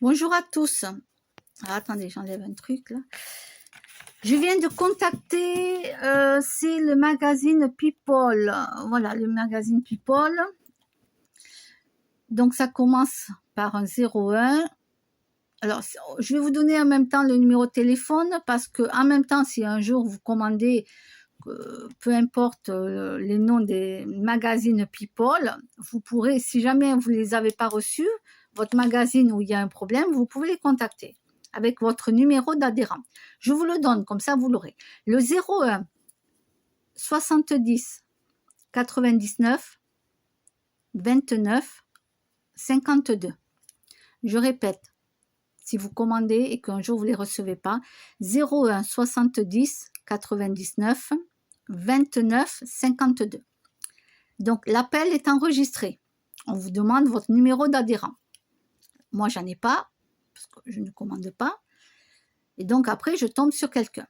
Bonjour à tous. Ah, attendez, j'enlève un truc là. Je viens de contacter, c'est le magazine People. Voilà, le magazine People. Donc ça commence par un 01. Alors, je vais vous donner en même temps le numéro de téléphone parce que en même temps, si un jour vous commandez, peu importe les noms des magazines People, vous pourrez, si jamais vous les avez pas reçus, votre magazine où il y a un problème, vous pouvez les contacter avec votre numéro d'adhérent. Je vous le donne, comme ça vous l'aurez. Le 01 70 99 29 52. Je répète, si vous commandez et qu'un jour vous ne les recevez pas, 01 70 99 29 52. Donc l'appel est enregistré. On vous demande votre numéro d'adhérent. Moi, j'en ai pas, parce que je ne commande pas. Et donc après, je tombe sur quelqu'un.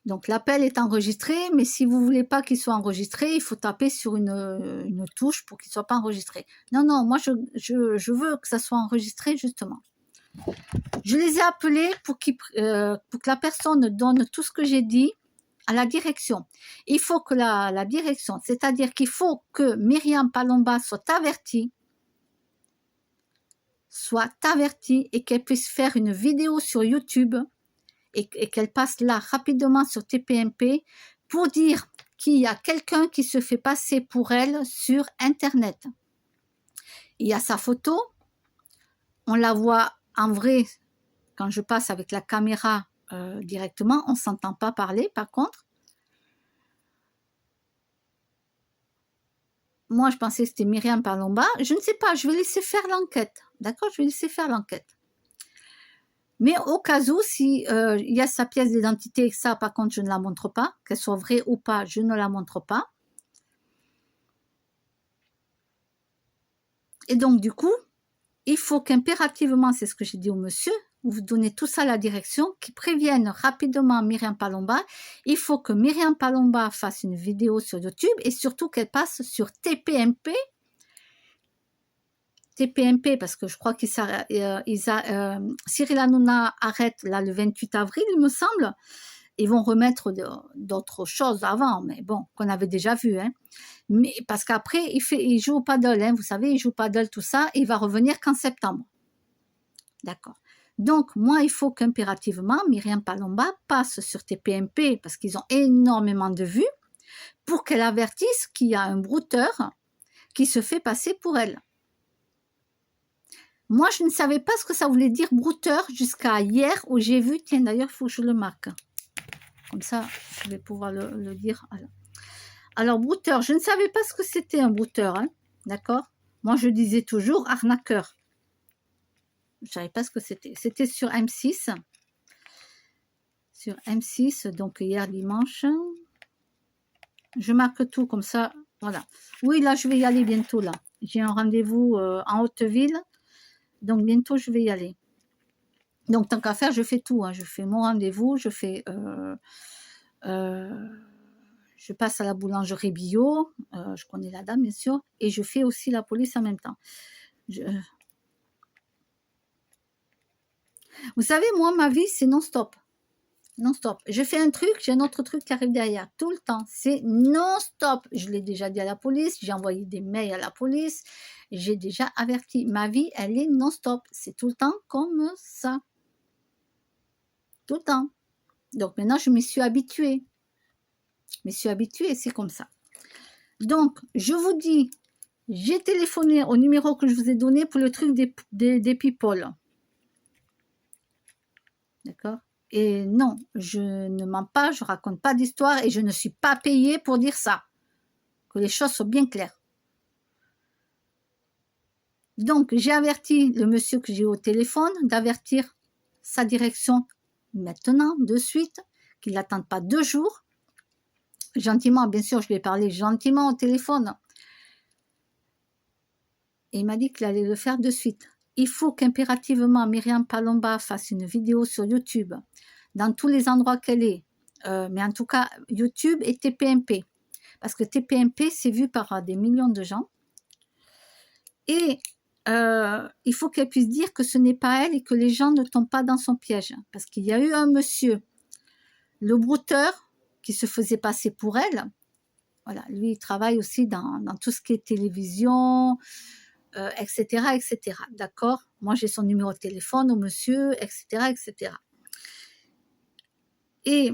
Donc l'appel est enregistré, mais si vous ne voulez pas qu'il soit enregistré, il faut taper sur une touche pour qu'il ne soit pas enregistré. Non, non, moi je veux que ça soit enregistré justement. Je les ai appelés pour que la personne donne tout ce que j'ai dit à la direction. Il faut que la direction, c'est-à-dire qu'il faut que Myriam Palomba soit avertie et qu'elle puisse faire une vidéo sur YouTube et qu'elle passe là rapidement sur TPMP pour dire qu'il y a quelqu'un qui se fait passer pour elle sur Internet. Il y a sa photo, on la voit en vrai quand je passe avec la caméra directement, on ne s'entend pas parler par contre. Moi, je pensais que c'était Myriam Palomba. Je ne sais pas, je vais laisser faire l'enquête. D'accord, je vais laisser faire l'enquête. Mais au cas où, si il y a sa pièce d'identité, ça, par contre, je ne la montre pas. Qu'elle soit vraie ou pas, je ne la montre pas. Et donc, du coup, il faut qu'impérativement, c'est ce que j'ai dit au monsieur, vous donnez tout ça à la direction, qui prévienne rapidement Myriam Palomba. Il faut que Myriam Palomba fasse une vidéo sur YouTube et surtout qu'elle passe sur TPMP, parce que je crois Cyril Hanouna arrête là le 28 avril, il me semble. Ils vont remettre d'autres choses avant, mais bon, qu'on avait déjà vu. Hein. Mais, parce qu'après, il joue au paddle, hein, vous savez, il joue au paddle, tout ça, et il va revenir qu'en septembre. D'accord. Donc, moi, il faut qu'impérativement, Myriam Palomba passe sur TPMP, parce qu'ils ont énormément de vues, pour qu'elle avertisse qu'il y a un brouteur qui se fait passer pour elle. Moi, je ne savais pas ce que ça voulait dire brouteur jusqu'à hier où j'ai vu, tiens d'ailleurs, il faut que je le marque. Comme ça, je vais pouvoir le dire. Alors, brouteur, je ne savais pas ce que c'était un brouteur, hein, d'accord? Moi, je disais toujours arnaqueur. Je ne savais pas ce que c'était. C'était sur M6. Sur M6, donc hier dimanche. Je marque tout comme ça, voilà. Oui, là, je vais y aller bientôt, là. J'ai un rendez-vous en Haute-Ville. Donc, bientôt, je vais y aller. Donc, tant qu'à faire, je fais tout. Hein. Je fais mon rendez-vous, je fais... je passe à la boulangerie bio, je connais la dame, bien sûr, et je fais aussi la police en même temps. Vous savez, moi, ma vie, c'est non-stop. Non-stop. Je fais un truc, j'ai un autre truc qui arrive derrière. Tout le temps. C'est non-stop. Je l'ai déjà dit à la police, j'ai envoyé des mails à la police, j'ai déjà averti. Ma vie, elle est non-stop. C'est tout le temps comme ça. Tout le temps. Donc maintenant, je m'y suis habituée. Je m'y suis habituée, c'est comme ça. Donc, je vous dis, j'ai téléphoné au numéro que je vous ai donné pour le truc des people. D'accord? Et non, je ne mens pas, je ne raconte pas d'histoire et je ne suis pas payée pour dire ça. Que les choses soient bien claires. Donc, j'ai averti le monsieur que j'ai au téléphone d'avertir sa direction maintenant, de suite, qu'il n'attende pas 2 jours. Gentiment, bien sûr, je lui ai parlé gentiment au téléphone. Et il m'a dit qu'il allait le faire de suite. Il faut qu'impérativement Myriam Palomba fasse une vidéo sur YouTube, dans tous les endroits qu'elle est, mais en tout cas YouTube et TPMP, parce que TPMP c'est vu par des millions de gens, et il faut qu'elle puisse dire que ce n'est pas elle et que les gens ne tombent pas dans son piège. Parce qu'il y a eu un monsieur, le brouteur, qui se faisait passer pour elle. Voilà, lui, il travaille aussi dans tout ce qui est télévision, etc., etc. D'accord? Moi, j'ai son numéro de téléphone au monsieur, etc., etc. Et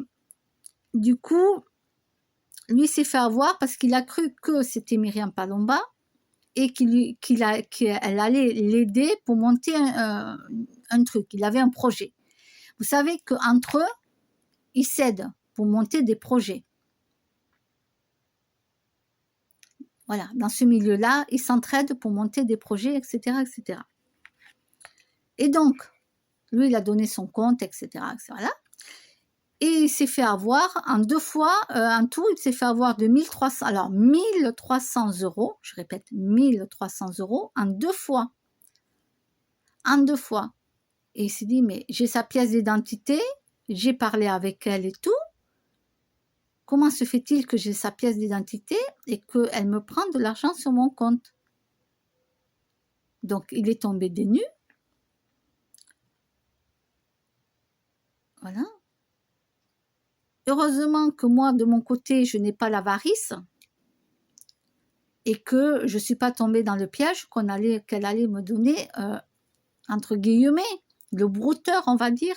du coup, lui s'est fait avoir parce qu'il a cru que c'était Myriam Palomba et qu'elle allait l'aider pour monter un truc. Il avait un projet. Vous savez qu'entre eux, ils s'aident pour monter des projets. Voilà, dans ce milieu-là, ils s'entraident pour monter des projets, etc., etc. Et donc, lui, il a donné son compte, etc., etc. Et il s'est fait avoir en 2 fois, en tout, il s'est fait avoir de 1300, alors 1300 €, je répète, 1300 € en 2 fois. En 2 fois. Et il s'est dit, mais j'ai sa pièce d'identité, j'ai parlé avec elle et tout. Comment se fait-il que j'ai sa pièce d'identité et qu'elle me prend de l'argent sur mon compte? Donc, il est tombé des nues. Voilà. Heureusement que moi, de mon côté, je n'ai pas l'avarice et que je ne suis pas tombée dans le piège qu'elle allait me donner, entre guillemets, le brouteur, on va dire,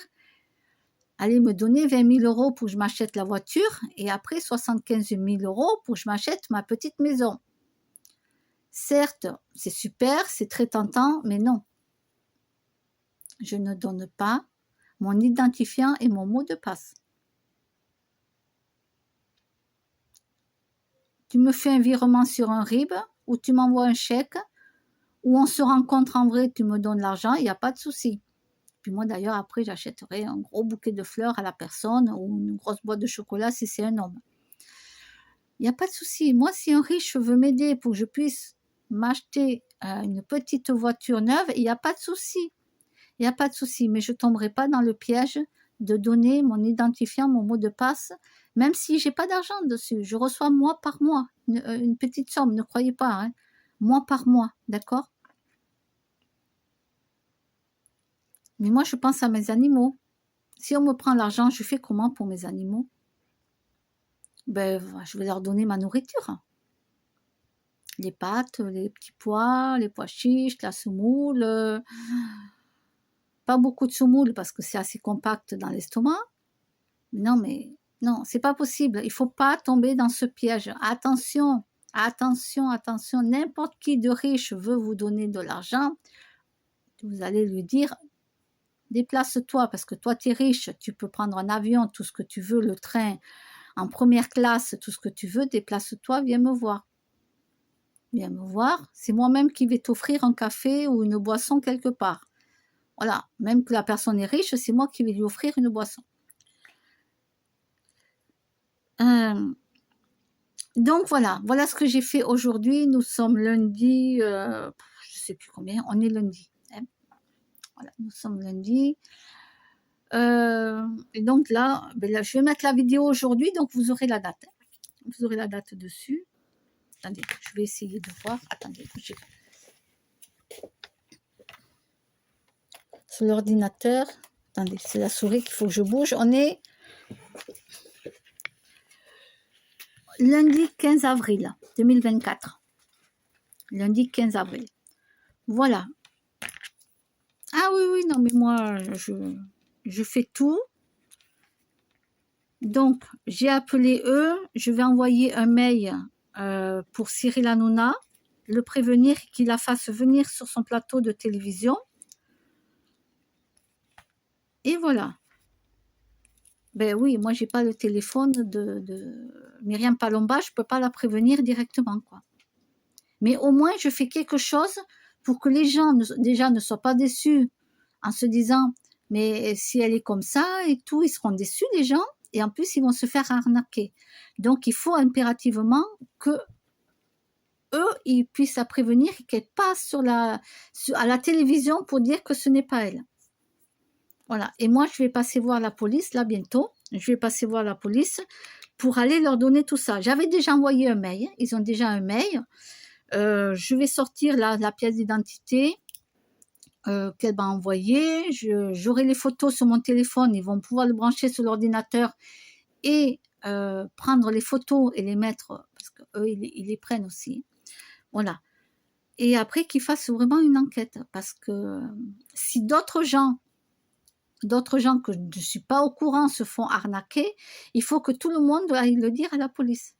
allait me donner 20 000 € pour que je m'achète la voiture et après 75 000 € pour que je m'achète ma petite maison. Certes, c'est super, c'est très tentant, mais non. Je ne donne pas mon identifiant et mon mot de passe. Tu me fais un virement sur un RIB ou tu m'envoies un chèque ou on se rencontre en vrai, tu me donnes l'argent, il n'y a pas de souci. Puis moi d'ailleurs, après, j'achèterai un gros bouquet de fleurs à la personne ou une grosse boîte de chocolat si c'est un homme. Il n'y a pas de souci. Moi, si un riche veut m'aider pour que je puisse m'acheter une petite voiture neuve, il n'y a pas de souci. Il n'y a pas de souci, mais je ne tomberai pas dans le piège de donner mon identifiant, mon mot de passe, même si je n'ai pas d'argent dessus. Je reçois mois par mois une petite somme, ne croyez pas, hein, mois par mois, d'accord? Mais moi, je pense à mes animaux. Si on me prend l'argent, je fais comment pour mes animaux? Ben, je vais leur donner ma nourriture. Les pâtes, les petits pois, les pois chiches, la semoule. Pas beaucoup de semoule parce que c'est assez compact dans l'estomac. Non, mais non, c'est pas possible. Il faut pas tomber dans ce piège. Attention, attention, attention. N'importe qui de riche veut vous donner de l'argent. Vous allez lui dire, déplace-toi parce que toi, tu es riche. Tu peux prendre un avion, tout ce que tu veux, le train, en première classe, tout ce que tu veux. Déplace-toi, viens me voir. Viens me voir. C'est moi-même qui vais t'offrir un café ou une boisson quelque part. Voilà, même que la personne est riche, c'est moi qui vais lui offrir une boisson. Donc voilà ce que j'ai fait aujourd'hui. Nous sommes lundi, je ne sais plus combien, on est lundi. Hein, voilà, nous sommes lundi. Et donc là, je vais mettre la vidéo aujourd'hui, donc vous aurez la date. Vous aurez la date dessus. Attendez, je vais essayer de voir. Attendez, bougez. Sur l'ordinateur. Attendez, c'est la souris qu'il faut que je bouge. On est lundi 15 avril 2024. Lundi 15 avril. Voilà. Ah oui, non, mais moi, je fais tout. Donc, j'ai appelé eux. Je vais envoyer un mail pour Cyril Hanouna, le prévenir qu'il la fasse venir sur son plateau de télévision. Et voilà. Ben oui, moi, j'ai pas le téléphone de Myriam Palomba. Je peux pas la prévenir directement, quoi. Mais au moins, je fais quelque chose pour que les gens déjà ne soient pas déçus en se disant « mais si elle est comme ça et tout, ils seront déçus les gens et en plus, ils vont se faire arnaquer. » Donc, il faut impérativement que eux, ils puissent la prévenir et qu'elle passe à la télévision pour dire que ce n'est pas elle. Voilà. Et moi, je vais passer voir la police, là, bientôt. Je vais passer voir la police pour aller leur donner tout ça. J'avais déjà envoyé un mail. Ils ont déjà un mail. Je vais sortir la pièce d'identité. qu'elle m'a envoyé. J'aurai les photos sur mon téléphone, ils vont pouvoir le brancher sur l'ordinateur et prendre les photos et les mettre, parce qu'eux, ils les prennent aussi. Voilà. Et après, qu'ils fassent vraiment une enquête, parce que si d'autres gens que je ne suis pas au courant se font arnaquer, il faut que tout le monde aille le dire à la police.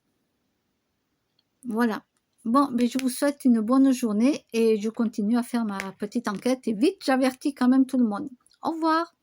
Voilà. Bon, mais je vous souhaite une bonne journée et je continue à faire ma petite enquête et vite, j'avertis quand même tout le monde. Au revoir.